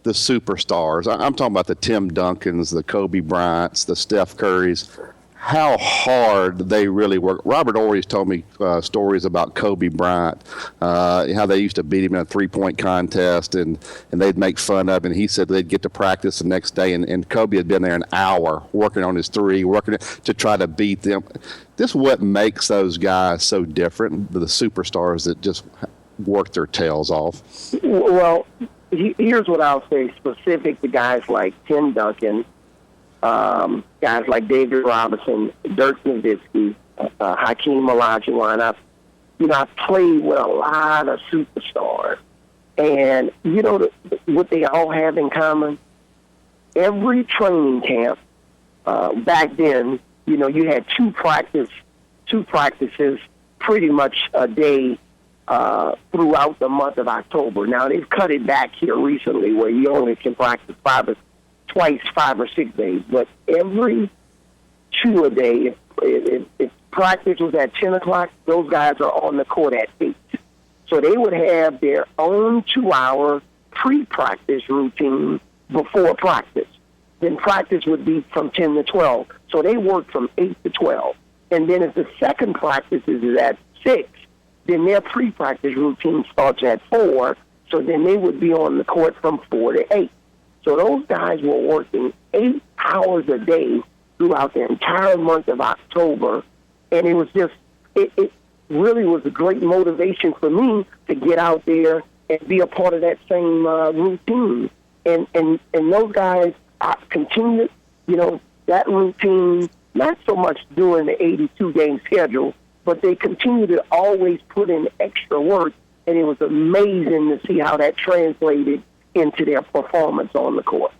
the superstars, I'm talking about the Tim Duncans, the Kobe Bryants, the Steph Currys, how hard they really work. Robert Ory's told me stories about Kobe Bryant, how they used to beat him in a three-point contest, and they'd make fun of him. And he said they'd get to practice the next day, and Kobe had been there an hour working on his three, working to try to beat them. This is what makes those guys so different, the superstars that just work their tails off. Well, here's what I'll say specific to guys like Tim Duncan, guys like David Robinson, Dirk Nowitzki, Hakeem Olajuwon. I've played with a lot of superstars, and what they all have in common. Every training camp back then, you had two practices pretty much a day throughout the month of October. Now they've cut it back here recently, where you only can practice 5 or 6 days, but every 2 a day. If practice was at 10 o'clock, those guys are on the court at 8. So they would have their own 2-hour pre-practice routine before practice. Then practice would be from 10 to 12. So they work from 8 to 12. And then if the second practice is at 6, then their pre-practice routine starts at 4. So then they would be on the court from 4 to 8. So those guys were working 8 hours a day throughout the entire month of October. And it was just, it really was a great motivation for me to get out there and be a part of that same routine. And those guys continued, that routine, not so much during the 82-game schedule, but they continued to always put in extra work. And it was amazing to see how that translated into their performance on the court.